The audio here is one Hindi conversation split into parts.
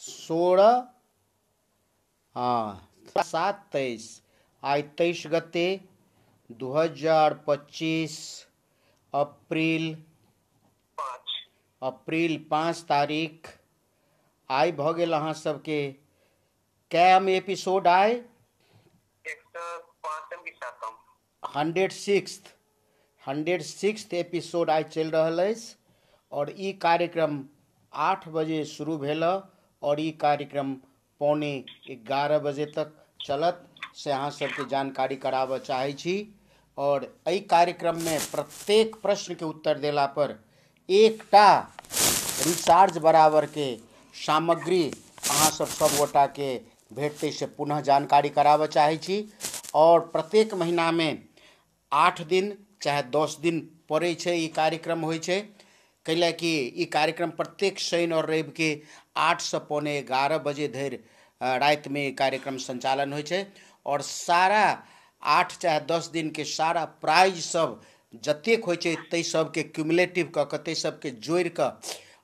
16 हाँ 7-23 आज 23 गते 2025 अप्रैल 5 तारीख आई भ गेल अहाँ सबके कैम एपिसोड आए 106th एपिसोड आई चल रहा है और ई कार्यक्रम 8 बजे शुरू भेल और ई कार्यक्रम 11:15 बजे तक चलत से अहाँ सबके जानकारी कराबऽ चाहै छी। और एहि कार्यक्रम में प्रत्येक प्रश्न के उत्तर देला पर एकटा रिचार्ज बराबर के सामग्री अहाँ सब गोटा के भेटते से पुनः जानकारी कराबऽ चाहै छी। और प्रत्येक महीना में 8 दिन चाहे 10 दिन पड़े छे ई कार्यक्रम होइ छे, कैला कि ई कार्यक्रम प्रत्येक शनि और रवि के 8 से 11:15 बजे धरि रात में ई कार्यक्रम संचालन होइ छे। और सारा 8 चाहे 10 दिन के सारा प्राइज सब जतेक होइ छे तै सब के क्यूमुलेटिव क तै सब के जोड़ क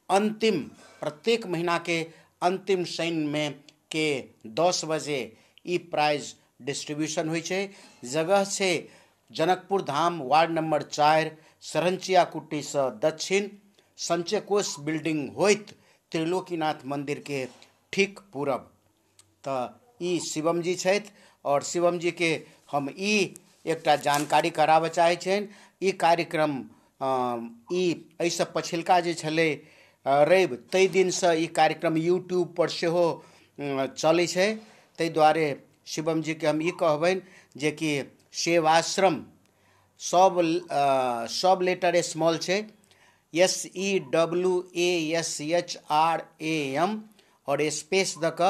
अंतिम प्रत्येक महीना के अंतिम शनि में के 10 बजे ई प्राइज डिस्ट्रीब्यूशन होइ छे। जगह छे जनकपुर धाम वार्ड नंबर 4 सरंचिया कुटी से दक्षिण संचय कोष बिल्डिंग होइत त्रिलोकीनाथ मंदिर के ठीक पूरब। तो ई शिवम जी छथि और शिवम जी के हम ई एकटा जानकारी कराबऽ चाहै छन। ई कार्यक्रम ई एहिसँ पछिलका जे छलै रवि तै दिन से ई कार्यक्रम यूट्यूब पर सेहो चलै छै। तै दुआरे शिवम जी के हम ई कहबनि जे कि सेवाश्रम सब लेटर स्मॉल छे SEWASHRAM और स्पेस द क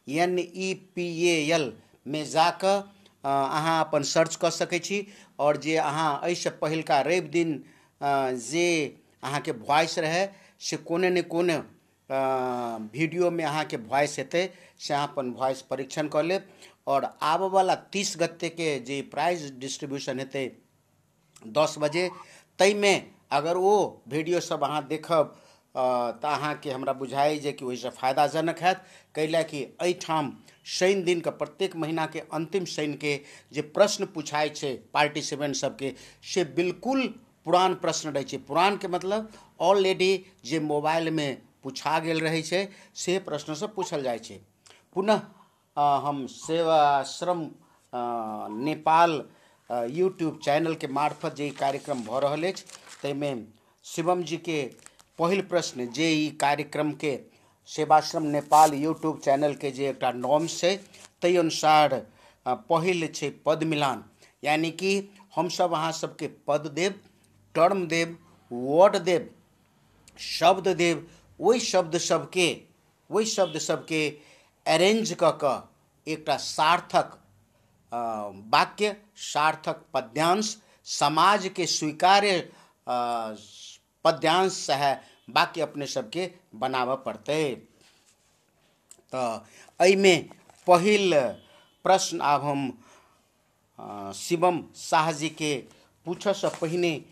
NEPAL में जाकर अहाँ अपन सर्च कर सकै छी। और जे अहाँ एहिसँ पहिलका रवि दिन जे अहाँ के वॉइस रहे से कोने न कोने वीडियो में अहाँ के वॉइस हेतै से अहाँ अपन वॉइस परीक्षण कर लेब। और आबऽ वाला 30 गते के जे प्राइज डिस्ट्रीब्यूशन हेतै 10 बजे तै में अगर वो वीडियो सब अहाँ देखब तो अहाँ के हमरा बुझाई जे कि ओहिसँ फायदाजनक हैत, कैला कि एहिठाम शनि दिन के प्रत्येक महीना के अंतिम शनि के जे प्रश्न पूछाई छे पार्टिसिपेंट सबके से बिल्कुल पुरान प्रश्न रहे छे। पुरान के मतलब ऑलरेडी जे मोबाइल में पूछा गेल रहे छे से प्रश्न सब पूछल जाय छे। पुनः हम सेवाश्रम नेपाल यूट्यूब चैनल के मार्फत जे कार्यक्रम भ रहल अछि तै में शिवम जी के पहिल प्रश्न जे ई कार्यक्रम के सेवाश्रम नेपाल यूट्यूब चैनल के जे एकटा नॉर्म्स छै तै अनुसार पहिल छै पद मिलान, यानी कि हम सब अहाँ सबके पद देव, टर्म देव, वर्ड देव, शब्द देव, वही शब्द सबके अरेंज क क एकटा सार्थक वाक्य, सार्थक पद्यांश, समाज के स्वीकार्य पद्यांश है वाक्य अपने सबके बनाबऽ पड़ते। तो एहि में पहिल प्रश्न आब हम शिवम शाह जी के पूछऽ से पहिने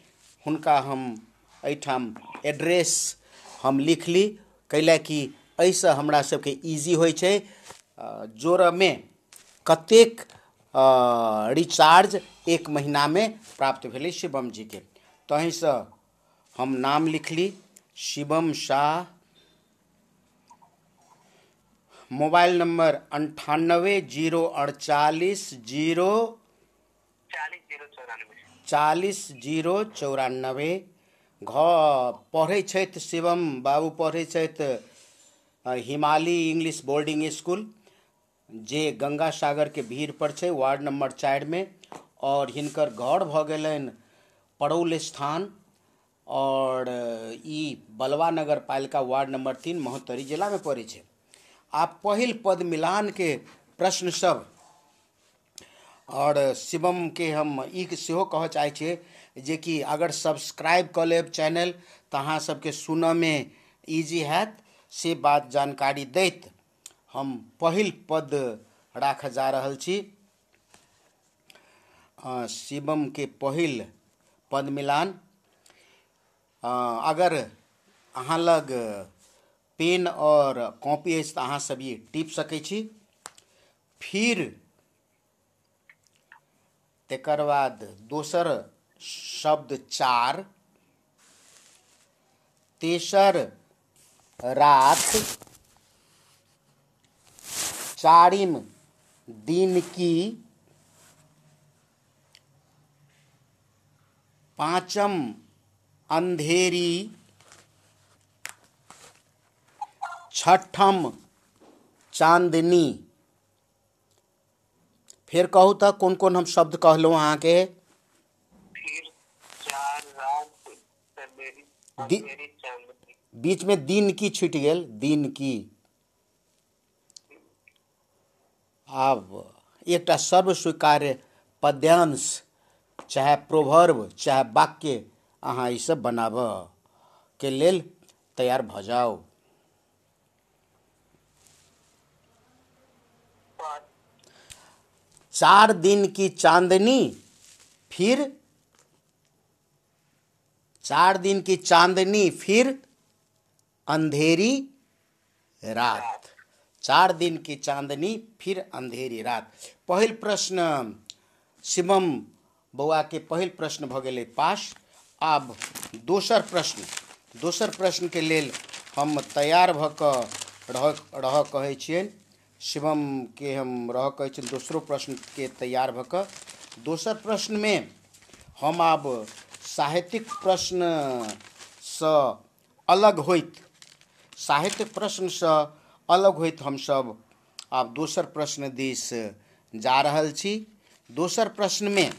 हुनका हम एहिठाम एड्रेस हम लिख ली, कैला कि एहिसँ हमरा सबके इजी होइ छै जोड़ में कतेक रिचार्ज एक महीना में प्राप्त भेलै शिवम जी के। तो अहीसँ हम नाम लिखली शिवम शाह, मोबाइल नंबर 98 048 40 094 घर पढ़ै छथि शिवम बाबू पढ़ै छथि हिमालय इंग्लिश बोर्डिंग स्कूल जे गंगा सागर के भीड़ पर छै वार्ड नंबर 4 में। और हिनकर घर भ गेलनि पड़ौल स्थान और ई बलवा नगर पालिका वार्ड नंबर 3 महोत्तरी जिला में पड़े छे। आप पहिल पद मिलान के प्रश्न सब और शिवम के हम ई सेहो कह चाहे छे जे कि अगर सब्सक्राइब कर लेब चैनल तो अहाँ सबके सुनऽ में इजी हैत से बात जानकारी दैत हम पहिल पद राख जा रहल छी। शिवम के पहिल पद मिलान अगर अहाँ लग पेन और कॉपी अछि तऽ अहाँ सब ये टिप सकै छी। फिर तेकर बाद दोसर शब्द चार, तेसर रात, चारिम दिन की, पांचम अंधेरी, छठम चांदनी। फिर कहू तो कौन कौन हम शब्द कहलहुँ अहाँके? फिर चार रात अंधेरी दि- अंधेरी चांदनी। बीच में दिन की छूट गेल, दिन की। आब एकटा सर्व स्वीकार्य पद्यांश चाहे प्रोवर्ब चाहे वाक्य अहाँ ई सब बनाबऽ के लेल तैयार भऽ जाओ। पाँच चार दिन की चांदनी, फिर चार दिन की चांदनी, फिर अंधेरी रात। चार दिन की चांदनी फिर अंधेरी रात। पहिल प्रश्न शिवम बौआ के पहिल प्रश्न भऽ गेलै पास। आब दोसर प्रश्न के लेल हम तैयार भऽ कऽ रह कहै छियनि। शिवम के हम रह कहै छियनि दोसरो प्रश्न के तैयार भऽ कऽ। दोसर प्रश्न में हम आब साहित्यिक प्रश्नसँ अलग होइत, साहित्यिक प्रश्नसँ अलग होइत हमसब आब दोसर प्रश्न दिस जा रहल छी। दोसर प्रश्न में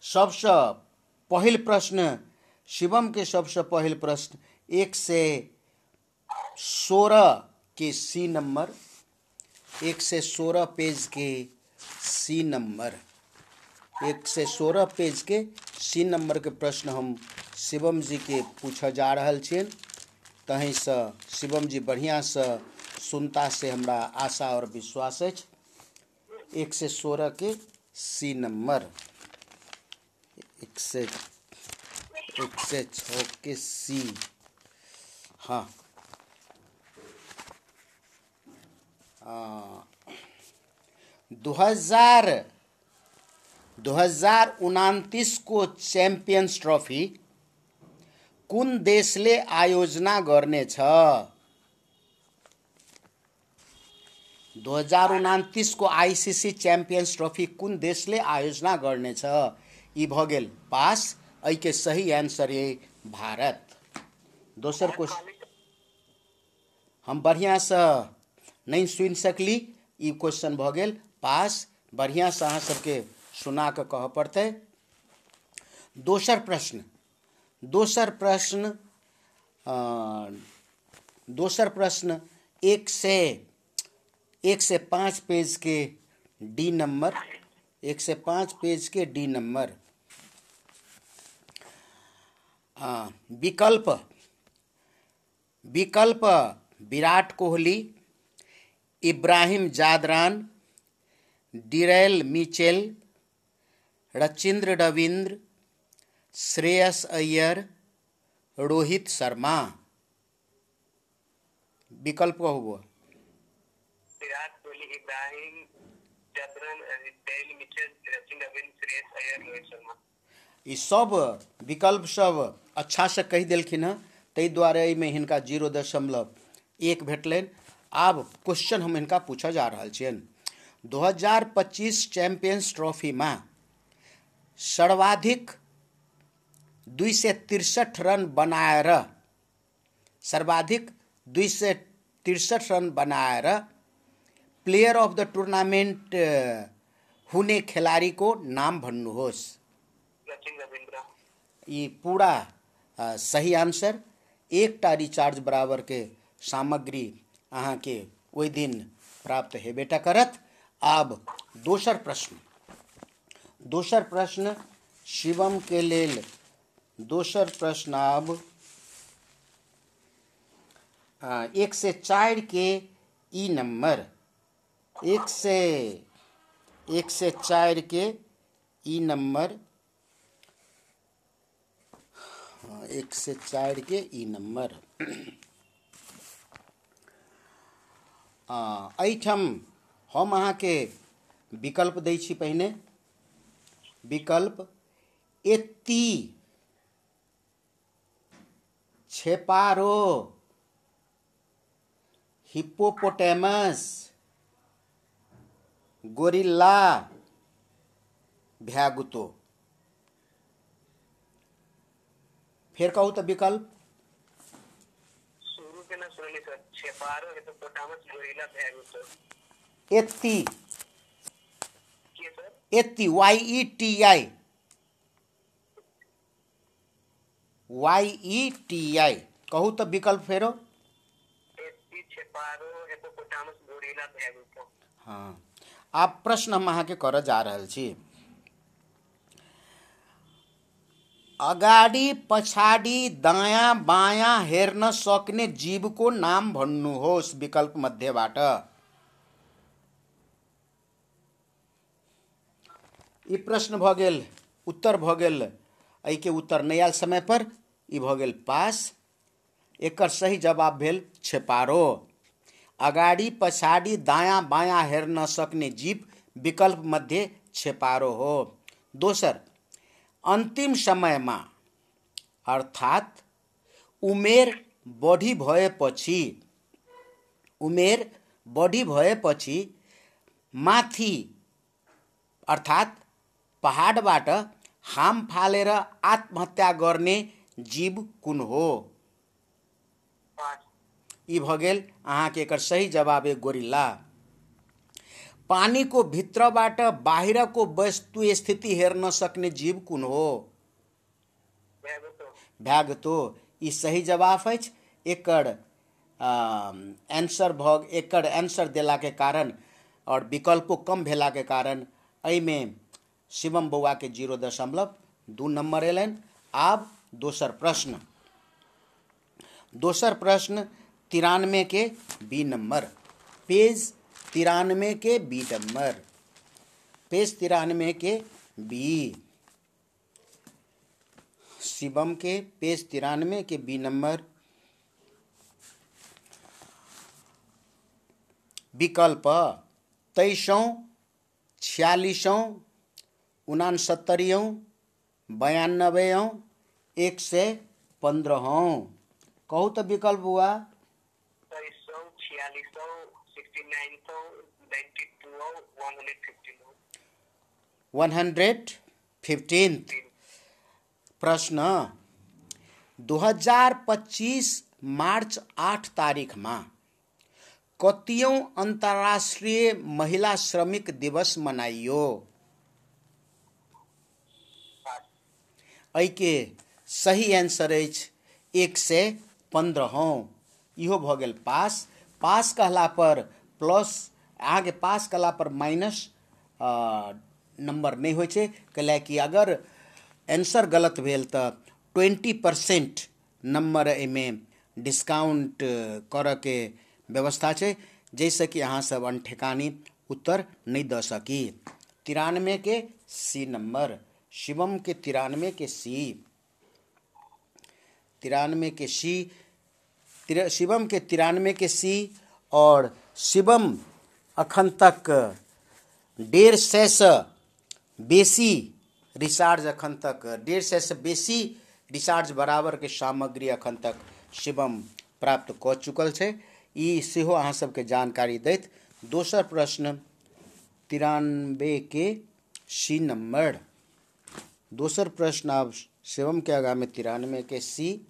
सबसँ पहिल प्रश्न शिवम के सबसँ पहिल प्रश्न 116 के सी नंबर, 116 पेज के सी नंबर, 116 पेज के सी नंबर के प्रश्न हम शिवम जी के पूछऽ जा रहल छियनि। तहींसँ शिवम जी बढ़िआँसँ सुनता से हमरा आशा और विश्वास अछि। 116 के सी नंबर, 106 के सी। हाँ, 2029 को च्याम्पियन्स ट्रॉफी कुन देशले आयोजना गर्ने छ? 2029 को आईसीसी च्याम्पियन्स ट्रॉफी कुन देशले आयोजना गर्ने छ? ई भऽ गेल पास। एहि के सही आंसर है भारत। दोसर क्वेश्चन हम बढ़िआँसँ नहीं सुनि सकली, ई क्वेश्चन भऽ गेल पास। बढ़िआँसँ अहाँ सबके सुना कऽ कहऽ पड़तै। दोसर प्रश्न, दोसर प्रश्न 105 पेज के डी नंबर, 105 पेज के डी नंबर। विकल्प विराट कोहली, इब्राहिम जादरान, डिरेल मिचेल, रचिंद्र रविंद्र, श्रेयस अय्यर, रोहित शर्मा। विकल्प का हुआ विराट कोहली, इब्राहिम जादरान, डिरेल मिचेल, रचिंद्र रविंद्र, श्रेयस अय्यर, रोहित शर्मा। ई सब विकल्प सब अच्छा से कहि देलखिन हँ, ताहि दुआरे एहिमे हिनका 0.1 भेटलनि। आब क्वेश्चन हम हिनका पूछऽ जा रहल छियनि। 2025 चैंपियंस ट्रॉफी में सर्वाधिक 263 रन बनाएर, सर्वाधिक 263 रन बनाएर प्लेयर ऑफ द टूर्नामेंट हुने खिलाड़ी को नाम भन्नुहोस्। रचिंद्र रविंद्र। ये पूरा सही आंसर। एकटा रिचार्ज बराबर के सामग्री अहाँ के ओहि दिन प्राप्त हेबेटा करत। आब दोसर प्रश्न शिवम के लेल दोसर प्रश्न आब 104 के ई नंबर, 104 के ई नंबर, 104 के ई नंबर। एहिठाम हम अहाँके विकल्प दै छी। पहिने विकल्प एत्ती, छेपारो, हिप्पोपोटेमस, गोरिल्ला, भ्यागुतो। फिर कहू तो विकल्प शुरू के ना सुनली सर, छेपारो, हिप्पोपोटामस, गोरिल्ला, भैगुतो। एत्ती, के सर? एत्ती, YETI, YETI। कहू तो विकल्प फेरो। एत्ती, छेपारो, हिप्पोपोटामस, गोरिल्ला, भैगुतो। हाँ, आप प्रश्न हम अहाँके कर जा रहल छी। अगाडि पछाडि दायाँ बायाँ हेर्न सक्ने जीवको नाम भन्नुहोस् विकल्प मध्येबाट। ई प्रश्न भ गेल, उत्तर भ गेल। एहिके उत्तर नहि आयल समय पर, ई भ गेल पास। एकर सही जवाब भेल छेपारो। अगाडि पछाडि दायाँ बायाँ हेर्न सक्ने जीव विकल्प मध्ये छेपारो हो। दोसर, अन्तिम समयमा अर्थात् उमेर बढी भएपछि माथि अर्थात् पहाडबाट हाम फालेर आत्महत्या गर्ने जीव कुन हो? यी भ गेल अहाँके एकर सही जवाब है गोरिल्ला। पानीको भित्रबाट बाहिरको वस्तु स्थिति हेर्न सक्ने जीव कुन हो? भ्यागुतो। ई सही जवाब अछि। एकर आंसर देला के कारण और विकल्पो कम भेला के कारण एहिमे शिवम बौआ के 0.2 नंबर एलनि। आब दोसर प्रश्न 93 के बी नंबर, पेज 93 के बी नंबर, पेज 93 के बी, शिवम के पेज 93 के बी नंबर। विकल्प 23, 46, 69, 92, 115। कहू तो विकल्प हुआ 115। प्रश्न 2025 मार्च 8 तारिखमा कतियौं अन्तर्राष्ट्रिय महिला श्रमिक दिवस मनाइयो? एहिके सही आंसर अछि 115। इहो भ गेल पास। पास कहला पर प्लस, आगे पास कहला पर माइनस नंबर नहीं होइ छै, कैलाकि अगर आंसर गलत भेल तो 20% नंबर एहिमे डिस्काउंट करऽ के व्यवस्था छै, जैसे कि अहाँ सब अनठेकानी उत्तर नहीं द सकी। 93 के सी नंबर, शिवम के 93 के सी, 93 के सी, शिवम के 93 के सी। और शिवम अखन तक 150 से बेसी रिचार्ज, अखन तक 150 से बेसी रिचार्ज बराबर के सामग्री अखन तक शिवम प्राप्त क चुकल छै। ई सेहो अहाँ सबके जानकारी दैत। दोसर प्रश्न 93 के सी नंबर, दोसर प्रश्न अब शिवम के आगा में 93 के सी।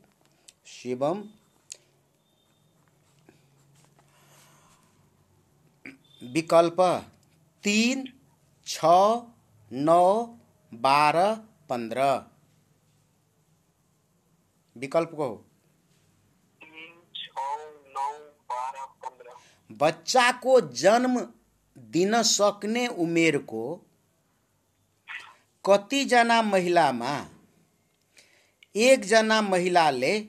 शिवम विकल्प 3, 6, 9, 12, 15। विकल्प कहो। 3, 6, 9, 12, 15। बच्चा को जन्म दिन सक्ने उमेर को कति जना महिलामा एक जना महिलाले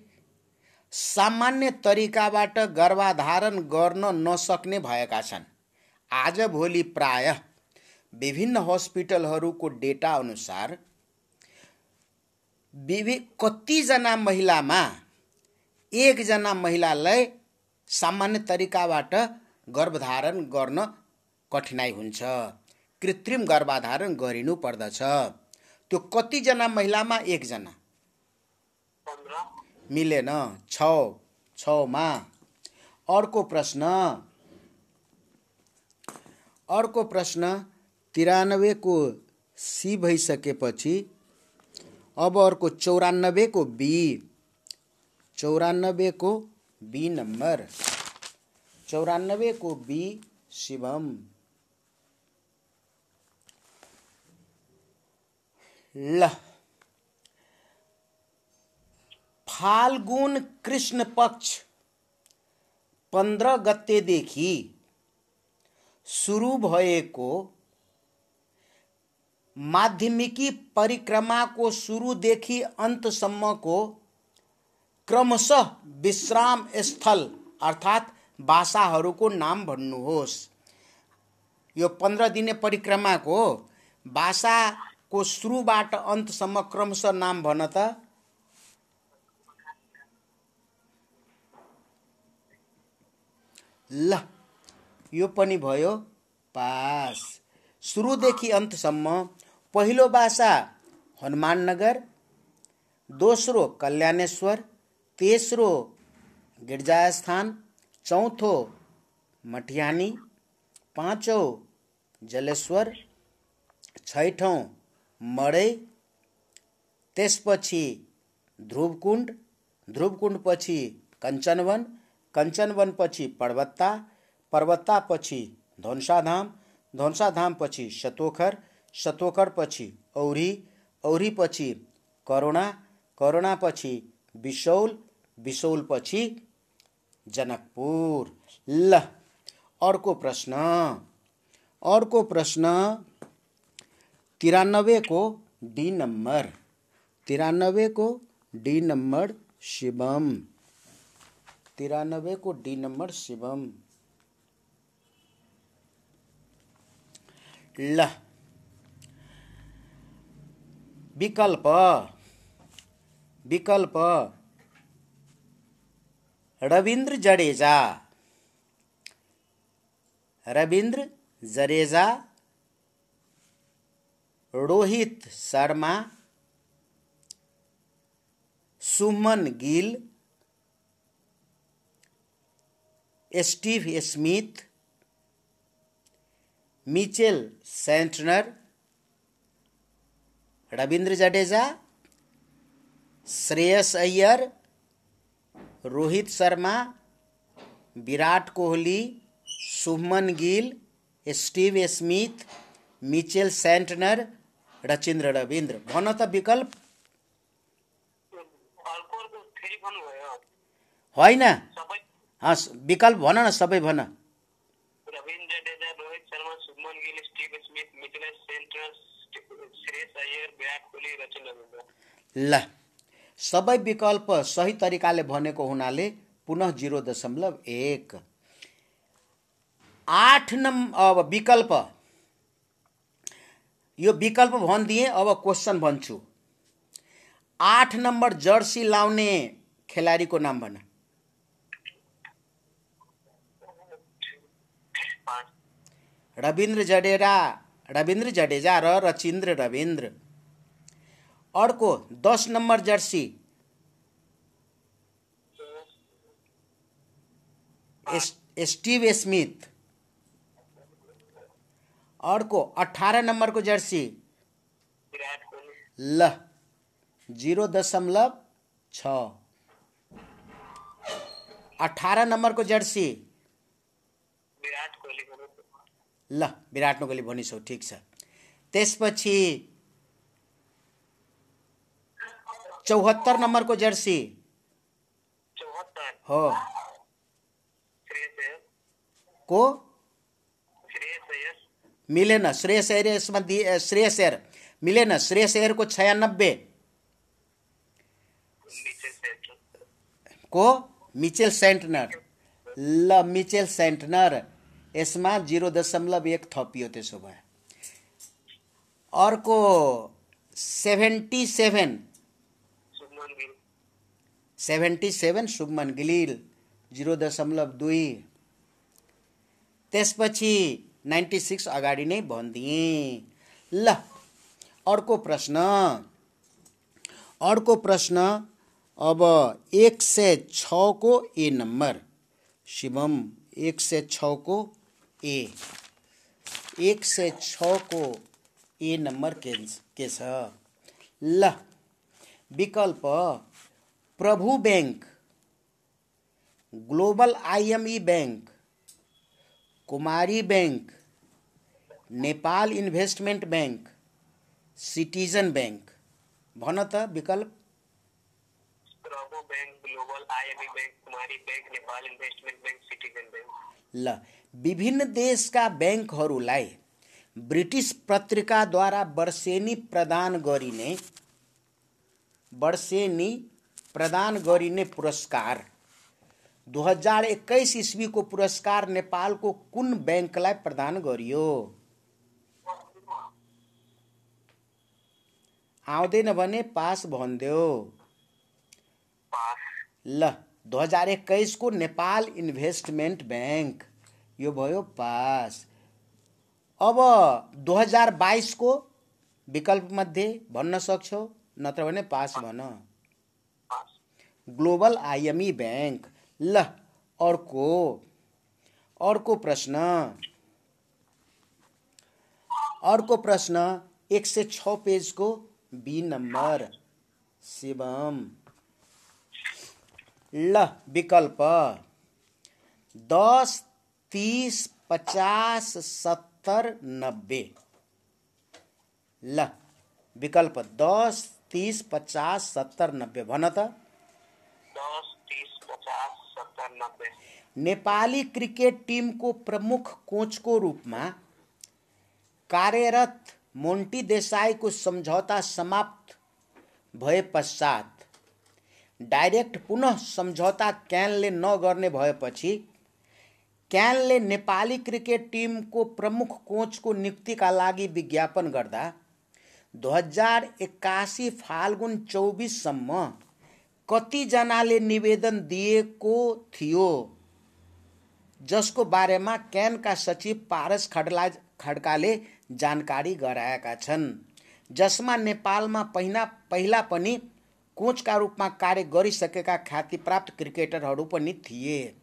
सामान्य तरिकाबाट गर्भाधारण गर्न नसक्ने भएका छन्? आज भोलि प्रायः विभिन्न हस्पिटलहरूको डेटा अनुसार कति जना महिलामा एक जना महिलालाई सामान्य तरिकाबाट गर्भधारण गर्न कठिनाइ हुन्छ, कृत्रिम गर्भधारण गरिनु पर्दछ। त्यो कतिजना महिलामा? 1 जना। 15 मिलेन, 6 मा। अर्को प्रश्न 93 को सी भइसकेपछि अब अर्को 94 को बी। 94 को बी नम्बर, 94 को बी शिवम। ल, फाल्गुन कृष्ण पक्ष 15 गतेदेखि सुरु भएको माध्यमिकी परिक्रमाको सुरुदेखि अन्तसम्मको क्रमशः विश्राम स्थल अर्थात् बासाहरूको नाम भन्नुहोस्। यो 15 दिने परिक्रमाको बासाको सुरुबाट अन्तसम्म क्रमशः नाम भन त। ल, यो पनि भयो पास। सुरुदेखि अन्तसम्म पहिलो बासा हनुमाननगर, दोस्रो कल्याणेश्वर, तेस्रो गिरजास्थान, चौथो मटिहानी, पाँचौं जलेश्वर, छैठौं मडै, त्यसपछि ध्रुवकुण्ड, ध्रुवकुण्डपछि कञ्चनवन, कञ्चनवनपछि पर्वत्ता, पर्वत्तापछि धनुषाधाम, धनुषाधामपछि शतोखर, शतोखरपछि औरी, औरीपछि करुणा, करुणापछि बिसौल, बिसौलपछि जनकपुर। ल, अर्को प्रश्न 93 को डी नंबर, 93 को डी नंबर शिवम, 93 को डी नंबर शिवम। ल, विकल्प Ravindra Jadeja, Ravindra Jadeja, Rohit Sharma, Suman Gill, Steve Smith, Mitchell Santner. Ravindra Jadeja, Shreyas Iyer, Rohit Sharma, Virat Kohli, Shubman Gill, Steve Smith, Mitchell Santner, Rachin Ravindra. भन त विकल्प। होइन, विकल्प भन न, सबै भन। Ravindra Jadeja, Rohit Sharma, Shubman Gill, Steve Smith, Mitchell Santner, Shreyas Iyer, Virat Kohli, Rachin Ravindra. ल, सबै विकल्प सही तरिकाले भनेको हुनाले पुनः 0.1। 8 नम्बर अब विकल्प, यो विकल्प भनिदिएँ। अब क्वेश्चन भन्छु। 8 नम्बर जर्सी लाउने खेलाडीको नाम भन। रविन्द्र जडेजा र रचिन्द्र रविन्द्र। अर्को 10 नम्बर जर्सी स्टीव स्मिथ। अर्को 18 नंबर को जर्सी ल 0.6। 18 नंबर को जर्सी ल विराट कोहली भनिसौ, ठीक छ। त्यसपछि 74 नंबर को जर्सी हो को मिलेन। श्रेयस अय्यर यसमा श्रेयस अय्यर मिलेन। श्रेयस अय्यर को 96 को मिचेल सेंटनर। ल मिचेल सेंटनर यसमा 0.1 थपियो। त्यसो भए अर्को 77 शुभमन गिल 0.2। त्यसपछि 96 अगाडि नै भनिदिएँ। ल अर्को प्रश्न अब 106 को ए नंबर। शिवम 106 को ए 106 को ए नंबर के छ? ल विकल्प Prabhu Bank, Global IME Bank, Kumari Bank, Nepal Investment Bank, Citizen Bank. भन त विकल्प। Prabhu Bank, Global IME Bank, Kumari Bank, Nepal Investment Bank, Citizen Bank. ल विभिन्न देशका बैंकहरूलाई ब्रिटिश पत्रिकाद्वारा वर्षेनी प्रदान गरिने पुरस्कार 2021 ईस्वीको पुरस्कार नेपालको कुन बैंकलाई प्रदान गरियो? आउँदैन भने पास भनिदेऊ। ल 2021 को नेपाल इन्वेस्टमेंट बैंक यो भयो पास। अब 2022 को विकल्प मध्ये भन्न सक्छौ, नत्र भने पास भन। Global IME bank. ल अर्को प्रश्न 106 पेज को बी नंबर। शिवम ल विकल्प 10, 30, 50, 70, 90। ल विकल्प 10, 30, 50, 70, 90 भन त। 10, 30, 50, 70, 90। नेपाली क्रिकेट टीम को प्रमुख कोच को रूप में कार्यरत मोन्टी देसाई को समझौता समाप्त भए पश्चात डाइरेक्ट पुनः सम्झौता क्यानले नगर्ने भएपछि क्यानले नेपाली क्रिकेट टीम को प्रमुख कोच को नियुक्ति का लागि विज्ञापन गर्दा 2081 फाल्गुन 24 सम्म कति जनाले निवेदन दिएको थियो, जसको बारेमा क्यानका सचिव पारस खड्काले जानकारी गराएका छन्, जसमा नेपालमा पहिला पनि कोचका रूपमा कार्य गरिसकेका ख्यातिप्राप्त क्रिकेटरहरू पनि थिए।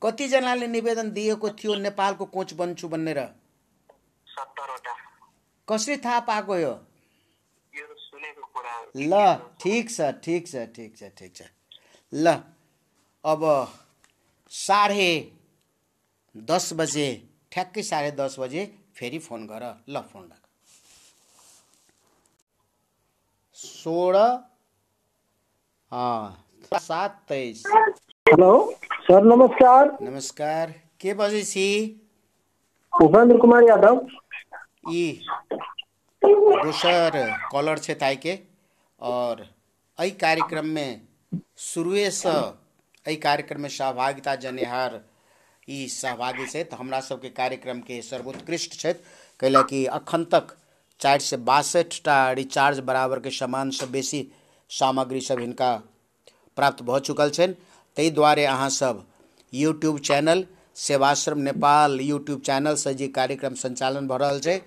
कति जनाले निवेदन दिएको थियो नेपालको कोच बन्छु भनेर? 70 वटा। कसरी थाहा पाएको यो? यो सुनेको कुरा हो। ल ठीक छ। ल अब 10:30 बजे ठ्याक्कै 10:30 बजे फेरि फोन गर। ल फोन राख। 16:23। हेलो सर, नमस्कार। के बजे छी? उपेंद्र कुमार यादव। ई दोसर कॉलर छे ताई के, और एहि कार्यक्रम में शुरुए से एहि कार्यक्रम में सहभागिता जनेहार ई सहभागी छथि। हमरा सबके कार्यक्रम के सर्वोत्कृष्ट छथि, कैला कि अखन तक 462टा रिचार्ज बराबर के सामान से बेसी सामग्री सब हिनका प्राप्त भ चुकल छनि। ताहि दुआरे अहाँ सब YouTube channel Sevashram Nepal YouTube channel से जे कार्यक्रम संचालन भ रहल छै,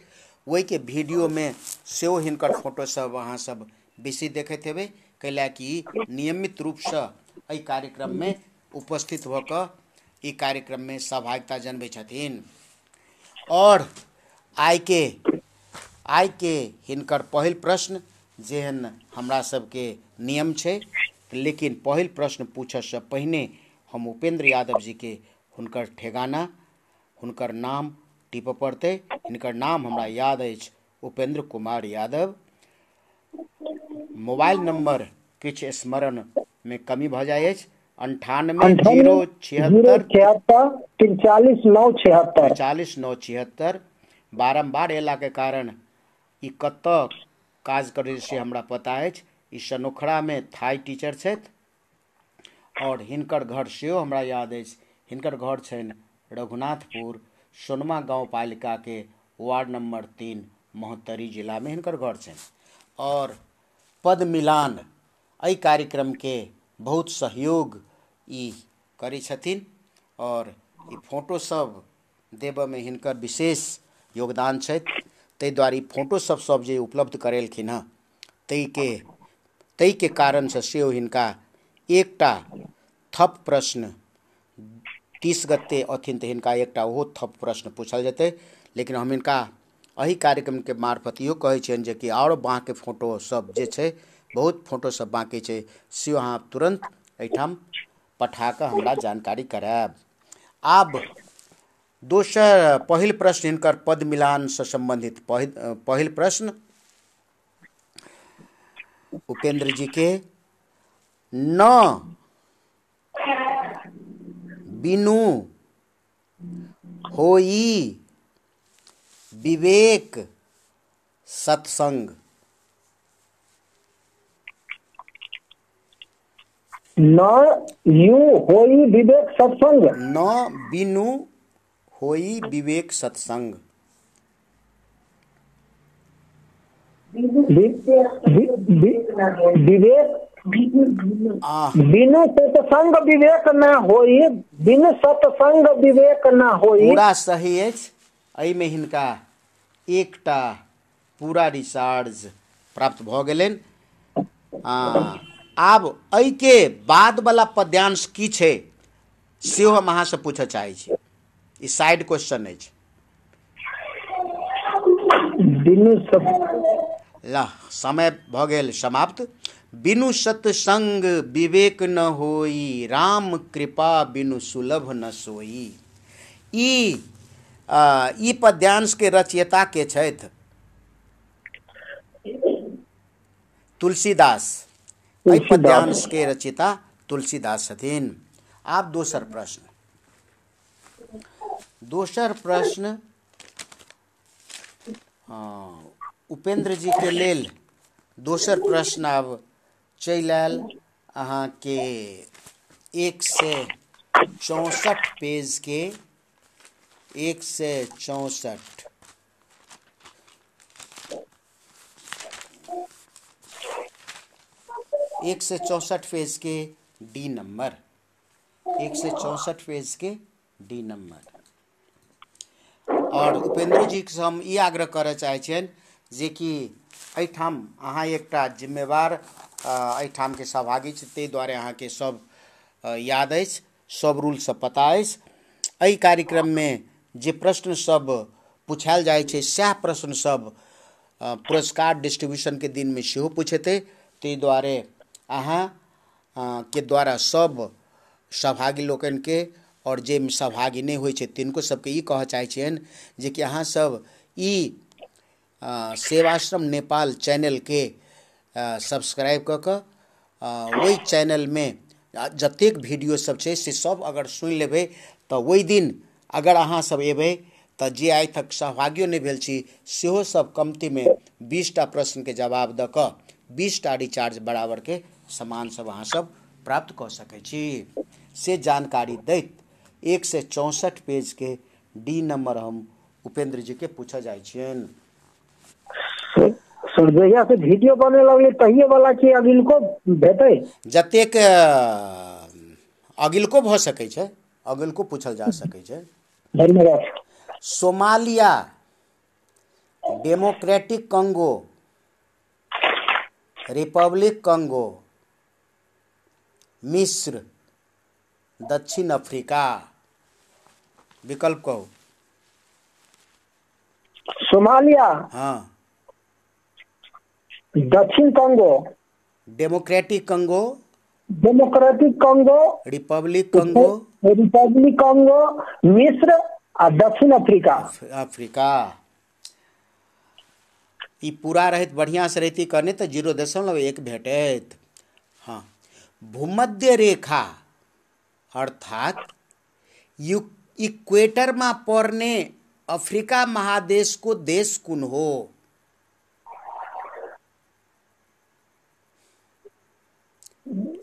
वही के वीडियो में सेहो हिनकर फोटो सब अहाँ सब बेसी देखैत हेबै, कैला कि नियमित रूप से एहि कार्यक्रम में उपस्थित होकर ई कार्यक्रम में सहभागिता जनबै छथिन। और आइ के हिनकर पहिल प्रश्न जेहन हमरा सबके नियम छै, लेकिन पहिल प्रश्न पूछे से पहिने हम उपेंद्र यादव जी के हुनकर ठेगाना, हुनकर नाम टिप पड़ते। हिनकर नाम हमरा याद अछि उपेंद्र कुमार यादव। मोबाइल नंबर किछ स्मरण में कमी भ जाय अछि। 98 076 976। बारंबार अयला के कारण ई कतऽ काज करे से हमरा पता अछि। ई सनोखड़ा में थाई टीचर छथि, और हिनकर घर सेहो हमरा याद अछि। हिनकर घर छनि रघुनाथपुर, सोनमा गाँव पालिका के वार्ड नंबर 3, महोत्तरी जिला में हिनकर घर छनि। और पद मिलान एहि कार्यक्रम के बहुत सहयोग ई करै छथिन, और ई फोटो सब देबयमे हिनकर विशेष योगदान छथि। ताहि दुआरे फोटो सब जे उपलब्ध करेलखिन हँ ताहि के कारणसँ सेहो हिनका एकटा थप प्रश्न 30 गते अथिन तऽ हिनका एकटा ओहो थप प्रश्न पूछल जेतै। लेकिन हम हिनका एहि कार्यक्रम के मार्फत इहो कहै छियनि जे कि आओर बाँकी फोटो सब जे छै, बहुत फोटो सब बाँकी छै, से अहाँ तुरंत एहिठाम पठा कऽ हमरा जानकारी करायब। आब दोसर पहिल प्रश्न हिनकर पद मिलान से संबंधित पहिल प्रश्न उपेंद्र जी के, न बिनु होई विवेक सत्संग। न यू होई विवेक सत्संग। न बिनु होई विवेक सत्संग। विवेक बिनु सत्संग विवेक न होई, बिनु सत्संग विवेक न होई। पूरा सही अछि। एहिमे हिनका एकटा पूरा रिचार्ज प्राप्त भऽ गेलनि। आब एहि के बाद वाला पद्यांश की छै सेहो हम अहाँ से पूछऽ चाहै छी। ई साइड क्वेश्चन अछि। ला समय भऽ गेल समाप्त। बिनु सत्संग विवेक न होई, राम कृपा बिनु सुलभ न सोई। ई पद्यांश के रचयिता के छथि तुलसीदास। एहि पद्यांश के रचयिता तुलसीदास छथिन। आब दोसर प्रश्न उपेंद्र जी के लेल दोसर प्रश्न आब चलि आयल अहाँके 164 पेज के 164 पेज के डी नंबर 164 पेज के डी नंबर। और उपेंद्र जी से हम ई आग्रह करय चाहै छियनि जे कि एहिठाम अहाँ एकटा जिम्मेवार एहिठाम के सहभागी छी, ताहि दुआरे अहाँके सब याद अछि, सब रूल सब पता अछि। एहि कार्यक्रम में जे प्रश्न सब पूछायल जाइ छै सएह प्रश्न सब पुरस्कार डिस्ट्रीब्यूशन के दिन में सेहो पूछेतै। ताहि दुआरे अहाँ के द्वारा सब सहभागी लोकन के और जे सहभागी नहीं होइ छै तिनको सबके ई कहऽ चाहै छियनि जे कि अहाँ सब ई सेवाश्रम नेपाल चैनल के सब्सक्राइब कऽ कऽ ओहि चैनल में जतेक वीडियो सब छै से सब अगर सुनि लेबै तऽ ओहि दिन अगर अहाँ सब एबै तऽ जे आइ तक सहभागियो नहीं भेल छी सेहो सब कमती में 20टा प्रश्न के जवाब दऽ कऽ 20टा रिचार्ज बराबर के सामान सब अहाँ सब प्राप्त कऽ सकै छी। से जानकारी दैत 164 पेज के डी नंबर हम उपेंद्र जी के पूछा जाइ छियनि। सर जहिया से वीडियो बने लगले तहिए वाला की अगिलको भेटै? जतेक अगिलको भऽ सकै छै, अगिलको पूछल जा सकै छै। धन्यवाद। सोमालिया, डेमोक्रेटिक कंगो, रिपब्लिक कंगो, मिस्र, दक्षिण अफ्रीका। विकल्प कहो। सोमालिया, हाँ, दक्षिण कंगो, डेमोक्रेटिक कंगो, रिपब्लिक कंगो, मिस्र आ दक्षिण अफ्रीका। अफ्रीका। ई पूरा रहत बढ़िया से रहती करने तो 0.1 भेटत। हाँ, भूमध्य रेखा अर्थात इक्वेटर में पड़ने अफ्रीका महादेश को देश कुन हो?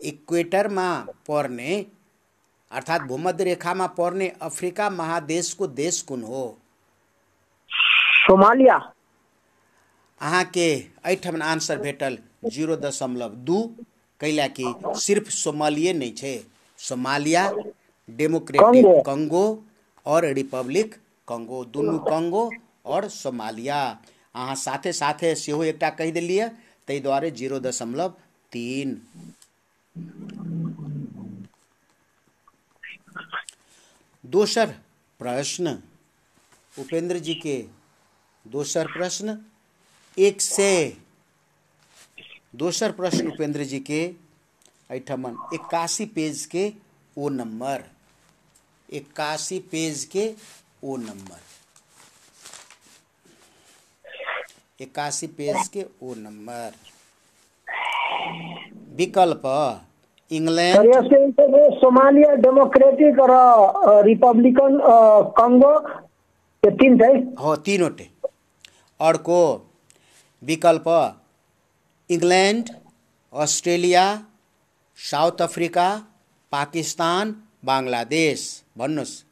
इक्वेटर में पड़ने अर्थात भूमध्य रेखा में पड़ने अफ्रीका महादेश को देश कुन हो? सोमालिया। अहाँ के एठम आंसर भेटल 0.2, कैला कि सिर्फ सोमालिया नहीं छे, सोमालिया, डेमोक्रेटिक कंगो और रिपब्लिक कंगो, दुनू कंगो और सोमालिया। अहाँ साथे साथे सेहो एकटा कहि देलियै, ताहि दुआरे 0.3। दोसर प्रश्न उपेंद्र जी के, दोसर प्रश्न 100। दोसर प्रश्न उपेंद्र जी के एहिठमन 81 पेज के ओ नंबर, 81 पेज के ओ नंबर, 81 पेज के ओ नंबर। विकल्प इंग्लैंड, सर ये सोमालिया, डेमोक्रेटिक और रिपब्लिकन कंगो, ये 3 थे। हो तीनोटे। अर्को विकल्प England, Australia, South Africa, Pakistan, Bangladesh. भन्नुहोस्।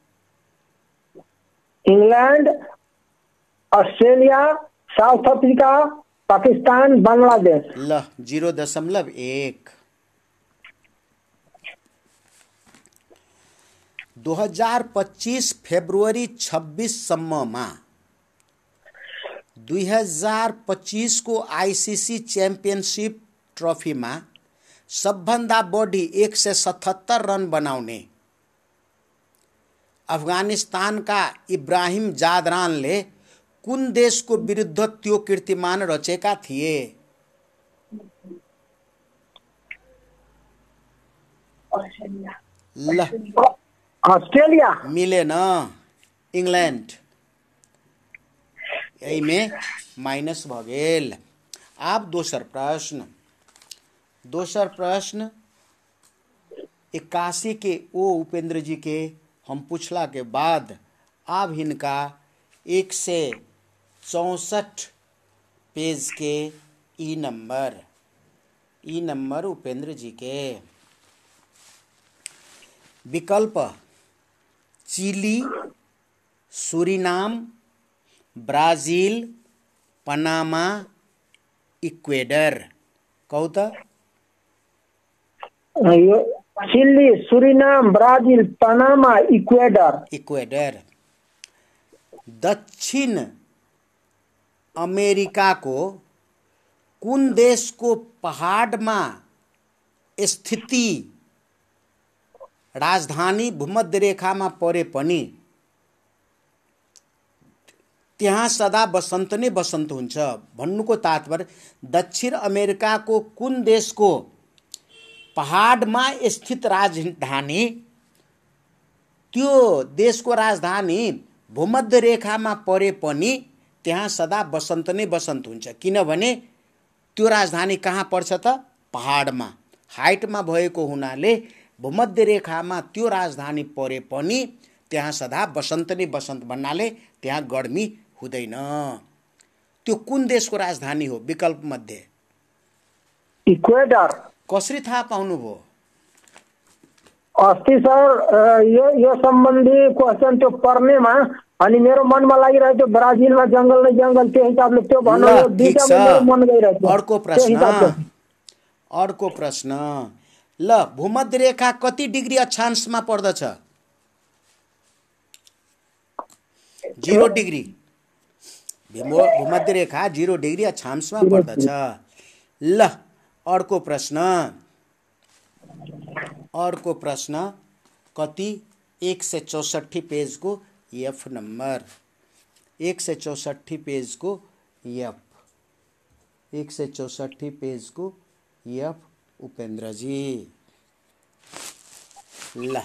England, Australia, South Africa, Pakistan, Bangladesh. ल 0.1। 2025 फेब्रुअरी 26 सम्ममा 2025 को आईसीसी च्याम्पियनशिप ट्रफीमा सबभन्दा बढी 177 रन बनाउने अफगानिस्तानका इब्राहिम जादरानले कुन देशको विरुद्ध त्यो कीर्तिमान रचेका थिए? ल ऑस्ट्रेलिया मिलेन, इंग्लैंड। यही में माइनस भ गेल। आब दोसर प्रश्न, दोसर प्रश्न 81 के ओ उपेंद्र जी के हम पूछला के बाद आब हिनका 164 पेज के ई नंबर उपेंद्र जी के। विकल्प Chile, Suriname, Brazil, Panama, Ecuador. कहू तो। Chile, Suriname, Brazil, Panama, Ecuador. Ecuador. दक्षिण अमेरिका को कुन देश को पहाड़ में स्थिति राजधानी भूमध्य रेखा में परे पनि त्यहाँ सदा बसंत नै बसंत हुन्छ भन्नुको तात्पर्य दक्षिण अमेरिका को कुन देश को पहाड़ में स्थित राजधानी, त्यो देश को राजधानी भूमध्य रेखा में परे पनि त्यहाँ सदा बसंत नै बसंत हुन्छ। किनभने त्यो राजधानी कहाँ पर्छ त? पहाड़ में, हाइट में भएको हुनाले भूमध्य रेखा में त्यो राजधानी परे पनि त्यहाँ सदा बसंत नै बसंत भन्नाले त्यहाँ गर्मी हुँदैन। त्यो कुन देशको राजधानी हो? विकल्प मध्ये इक्वेडर। कसरी थाहा पाउनुभयो? अस्ति सर यो सम्बन्धी क्वेशन त्यो पर्नेमा अनि मेरो मनमा लागिरहेको थियो ब्राजिलमा जंगल नै जंगल, त्यो हिसाबले त्यो भन्नु यो दुईटा मेरो मन गइरहेको थियो। अर्को प्रश्न ल भूमध्य रेखा कति डिग्री अक्षांशमा पर्दछ? 0 डिग्री। भूमध्य रेखा 0 डिग्री अक्षांशमा पर्दछ। ल अर्को प्रश्न कति? 164 पेज को एफ नंबर, 164 पेज को एफ, 164 पेज को एफ उपेंद्र जी। ल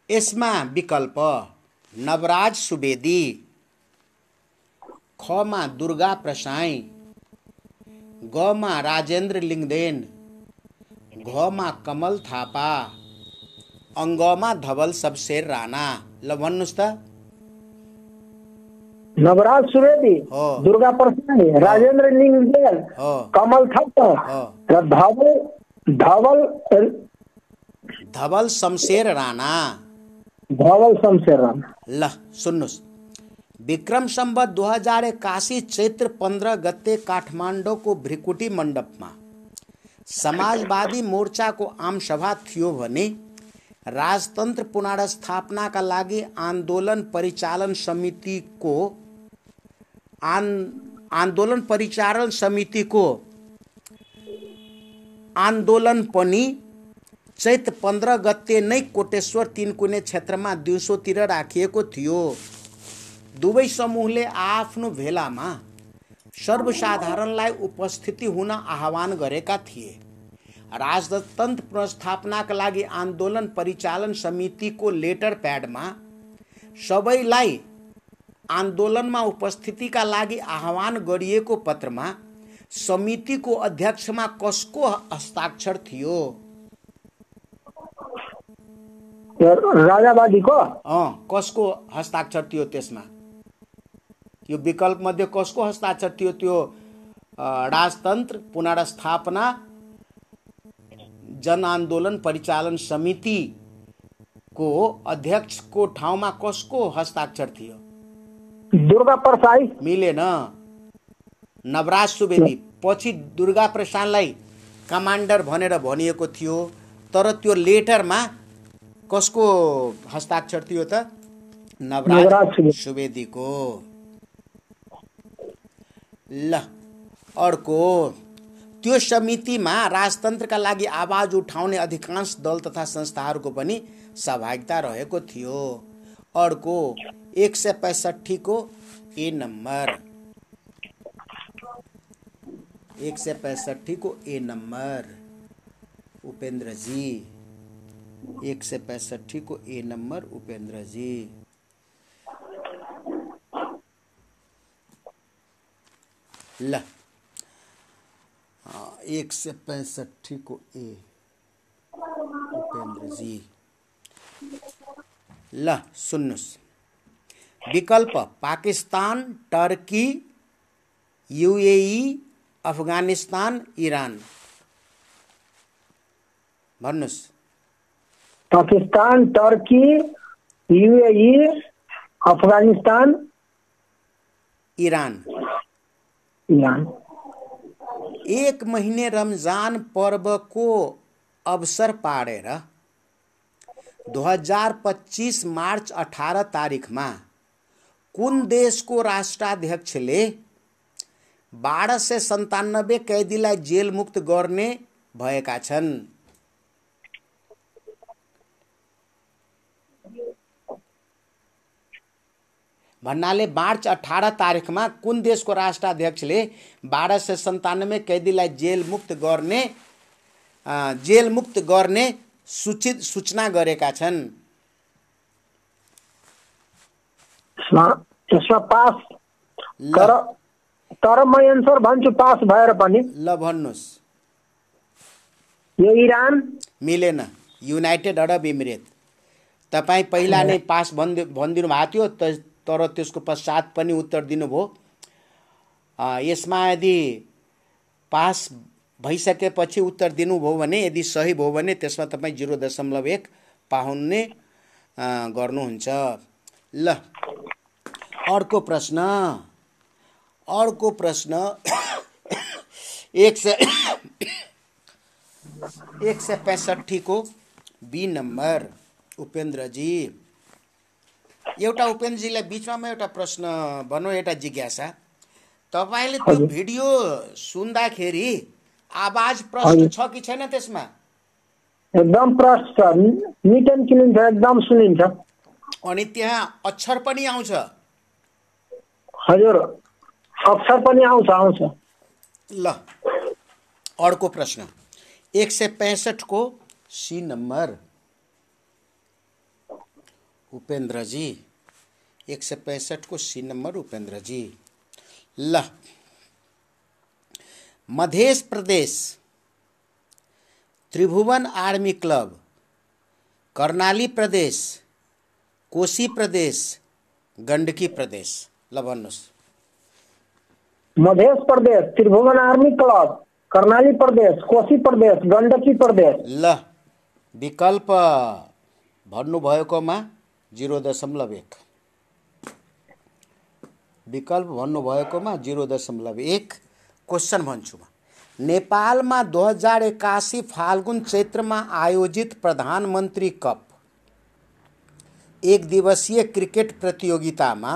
यसमा विकल्प नवराज सुवेदी, ख मा दुर्गा प्रसाई, ग मा राजेन्द्र लिंगदेन, घ मा कमल थापा, अंग मा धवल शमशेर राणा। ल भन्नुस् त। नवराज सुवेदी, दुर्गा प्रसाई, राजेन्द्र लिंगदेन, कमल थापा र धवल शमशेर राणा। ल सुन्नुस्। विक्रम संवत 2081 चैत्र 15 गते काठमाडौँ को भ्रिकुटी मण्डपमा समाजवादी मोर्चा को आम सभा थियो भने राजतन्त्र पुनर्स्थापनाका लागि आन्दोलन परिचालन समितिको आन्दोलन पनि चैत 15 गते नै कोटेश्वर 3 कुने क्षेत्रमा दिउँसोतिर राखिएको थियो। दुवै समूहले आफ्नो भेलामा सर्वसाधारणलाई उपस्थिति हुन आह्वान गरेका थिए। राजतन्त्र पुनर्स्थापनाका लागि आन्दोलन परिचालन समितिको लेटर प्याडमा सबैलाई आन्दोलनमा उपस्थितिका लागि आह्वान गरिएको पत्रमा समितिको अध्यक्षमा कसको हस्ताक्षर थियो? राजावादीको। कसको हस्ताक्षर थियो त्यसमा? यो विकल्प मध्ये कसको हस्ताक्षर थियो? त्यो राजतन्त्र पुनर्स्थापना जनआन्दोलन परिचालन समितिको अध्यक्षको ठाउँमा कसको हस्ताक्षर थियो? दुर्गा प्रसाई। मिलेन। नवराज सुवेदी। पछि दुर्गा प्रसादलाई कमान्डर भनेर भनिएको थियो, तर त्यो लेटरमा कसको हस्ताक्षर थियो त? नवराज सुवेदीको। ल अर्को, त्यो समितिमा राजतन्त्रका लागि आवाज उठाउने अधिकांश दल तथा संस्थाहरूको पनि सहभागिता रहेको थियो। अर्को 165 को ए नम्बर, 165 को ए नम्बर उपेंद्र जी, 165 को ए नंबर उपेंद्र जी। ल 165 को ए उपेंद्र जी। ल सुन्नुस्, विकल्प Pakistan, Turkey, UAE, Afghanistan, Iran. भन्नुस्। Pakistan, Turkey, UAE, Afghanistan, Iran. Iran. 1 महीने रमजान पर्व को अवसर पारेर 2025 मार्च 18 तारिखमा कुन देशको राष्ट्राध्यक्षले 1297 कैदीलाई जेल मुक्त गर्ने भएका छन्? भन्नाले मार्च 18 तारिखमा कुन देशको राष्ट्राध्यक्षले 1297 कैदीलाई जेल मुक्त गर्ने सूचना गरेका छन्? यसमा पास। तर म एन्सर भन्छु पास भएर पनि। ल भन्नुस्। यो ईरान। मिलेन। युनाइटेड अरब इमिरेट। तपाईँ पहिला नै पास भनिदिनु भएको थियो, तर त्यसको पश्चात पनि उत्तर दिनुभयो। यसमा यदि पास भइसकेपछि उत्तर दिनुभयो भने, यदि सही भयो भने त्यसमा तपाईँ 0.1 पाउने गर्नुहुन्छ। ल अर्को प्रश्न 165 को बी नम्बर उपेन्द्र जी। एउटा उपेन्द्रजीलाई बिचमा म एउटा प्रश्न भनौँ, एउटा जिज्ञासा। तपाईले त्यो भिडियो सुन्दाखेरि आवाज प्रष्ट छ कि छैन त्यसमा? एकदम प्रष्ट छ, निट एन्ड क्लिन छ, एकदम सुनिन्छ। अनि त्यहाँ अक्षर पनि आउँछ? हजुर, अक्षर पनि आउँछ। ल अर्को प्रश्न 165 को सी नम्बर उपेन्द्र जी। 165 को सी नंबर उपेन्द्र जी। ल मध्य प्रदेश त्रिभुवन आर्मी क्लब, कर्णाली प्रदेश, कोशी प्रदेश, गण्डकी प्रदेश। ल भन्नुस्। मध्य प्रदेश त्रिभुवन आर्मी क्लब, कर्णाली प्रदेश, कोशी प्रदेश, गण्डकी प्रदेश। ल विकल्प भन्नुभएकोमा 0.1, विकल्प भन्नुभएकोमा 0.1। क्वेश्चन भन्छु म। नेपालमा 2081 फाल्गुन चैत्रमा आयोजित प्रधानमन्त्री कप एक दिवसीय क्रिकेट प्रतियोगितामा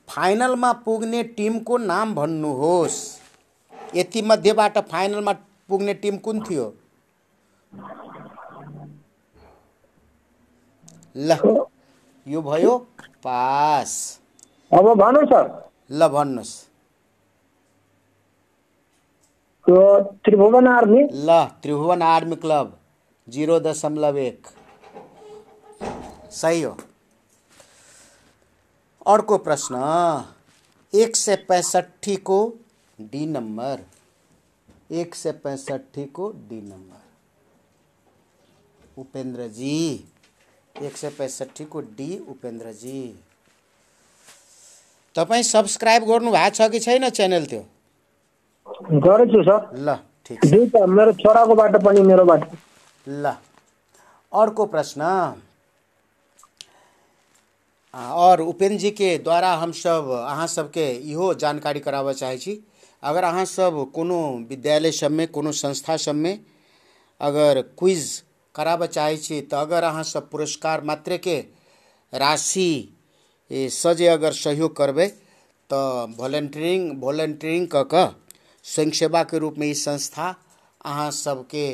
फाइनलमा पुग्ने टिमको नाम भन्नुहोस्। यति मध्येबाट फाइनलमा पुग्ने टिम कुन थियो? ल यो भयो पास। अब भन्नु सर। ल भन्नुहोस्। त्रिभुवन आर्मी। ल त्रिभुवन आर्मी क्लब 0.1 सही हो। अर्को प्रश्न 165 को डी नंबर। 165 को डी नंबर उपेन्द्र जी। 165 को डी उपेन्द्र जी। तपाईं सब्सक्राइब गर्नु भएको छ कि छैन च्यानल? त्यो गरेछु सर। ल ठीक छ। दुईटा मेरो छोराको बाट पनि मेरोबाट। ल अर्को प्रश्न। और उपेन्द्र जी के द्वारा हम सब अहाँ सबके इहो जानकारी कराबऽ चाहै छी, अगर अहाँ सब कोनो विद्यालय सब में कोनो संस्था सब में अगर क्विज कराबऽ चाहै छी तो अगर अहाँ सब पुरस्कार मात्र के राशि सजे अगर सहयोग करबे तो वॉलंटियरिंग क के स्वयं सेवा के रूप में ई संस्था अहाँ सबके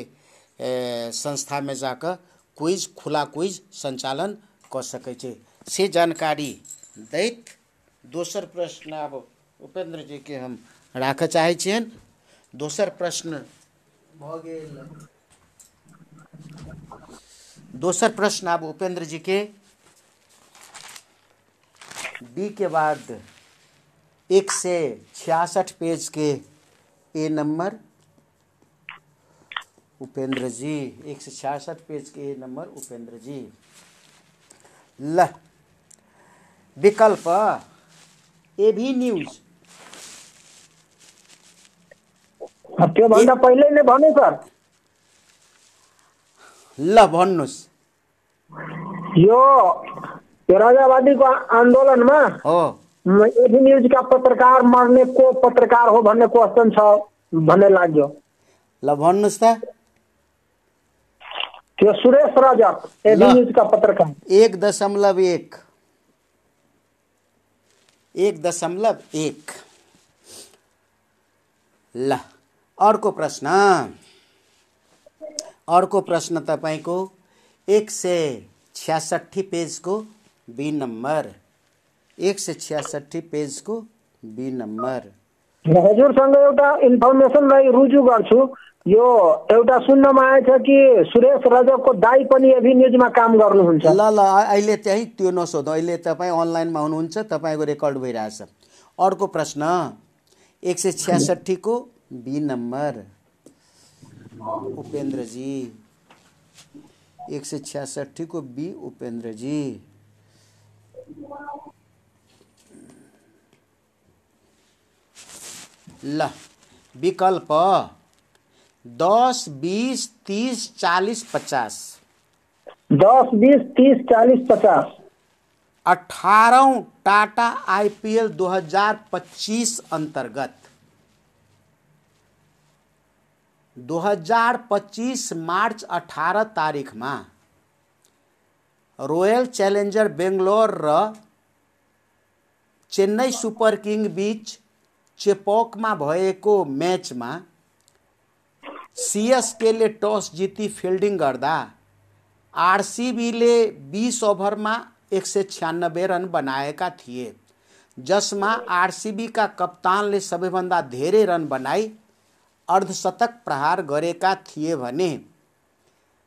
संस्था में जाकर क्विज खुला क्विज संचालन कर सकै छै। से जानकारी दैत दोसर प्रश्न अब उपेन्द्र जी के हम राख चाहै छियन। दोसर प्रश्न भ गेल। दोसर प्रश्न अब उपेन्द्र जी के डी के बाद 166 पेज के ए नंबर उपेन्द्र जी। 166 पेज के ए नंबर उपेन्द्र जी। ल विकल्प एभी न्यूज। त्यो भन्दा पहिले नै भन्नु सर। ल भन्नुस्। यो राजावादीको आन्दोलनमा हो एभी न्यूज का पत्रकार मर्ने को पत्रकार हो भन्ने क्वेश्चन छ भन्ने लाग्यो। ल भन्नुस् त। त्यो सुरेश रजक एभी न्यूज का पत्रकार। 1.1 1.1। ल अर्को प्रश्न। अर्को प्रश्न तपाईको 166 पेज को बी नंबर। 166 पेज को बी नंबर। हजुरसँग एउटा इन्फर्मेसनलाई रुजु गर्छु। यो एउटा सुन्नमा आएछ कि सुरेश रजकको दाइ पनि एभी न्यूजमा काम गर्नुहुन्छ। ल ल अहिले त्यही त्यो नसोध। अहिले तपाईँ अनलाइनमा हुनुहुन्छ, तपाईको रेकर्ड भइरहेछ। अर्को प्रश्न 166 को बी नंबर उपेन्द्र जी। 166 को बी उपेन्द्र जी। ल विकल्प 10, 20, 30, 40, 50। 10, 20, 30, 40, 50। 18 टाटा आईपीएल 2025 अंतर्गत 2025 मार्च 18 तारीख में रोयल चैलेंजर बेंगलोर र चेन्नई सुपर किंग बीच चेपॉक में भएको मैच में सीएसके ले टॉस जीती फिल्डिंग गर्दा आरसीबी ले 20 ओभर में 196 रन बनाएका थिए, जसमा आरसीबी का कप्तानले सबैभन्दा धेरै रन बनाई अर्धशतक प्रहार गरेका थिए भने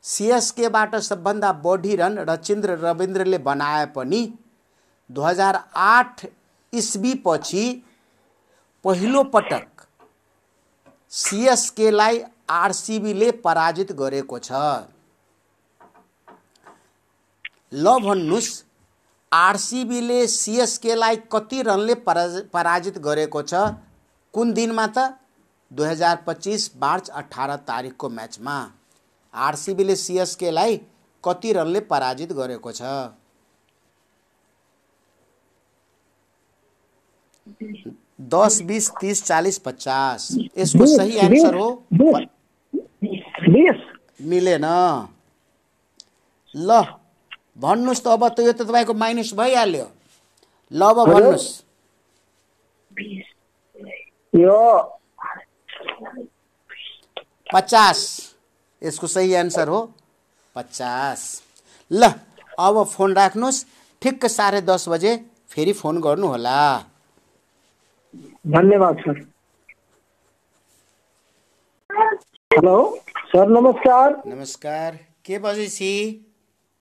सीएसके बाट सबभन्दा बढी रन रचिन्द्र रविन्द्रले बनाए पनि 2008 ईस्वी पछि पहिलो पटक सीएसके लाई आरसीबी ले पराजित गरेको छ। ल भन्नुस् आरसीबी ले सीएसके लाई कति रनले पराजित गरेको छ? कुन दिनमा त? 2025 मार्च 18 तारिख को मैच में आरसीबी ले सीएसके लाई कति रनले पराजित गरेको छ? 10, 20, 30, 40, 50। इसको सही आंसर हो 20। मिले न। ल भन्नुहोस् त अब त यो त तपाईँको माइनस भइहाल्यो। ल अब भन्नुहोस्। यो 50 यसको सही आन्सर हो 50। ल अब फोन राख्नुहोस्, ठिक्क 10:30 बजे फेरि फोन गर्नुहोला। धन्यवाद सर। हेलो सर, नमस्कार। नमस्कार, के बजेछि?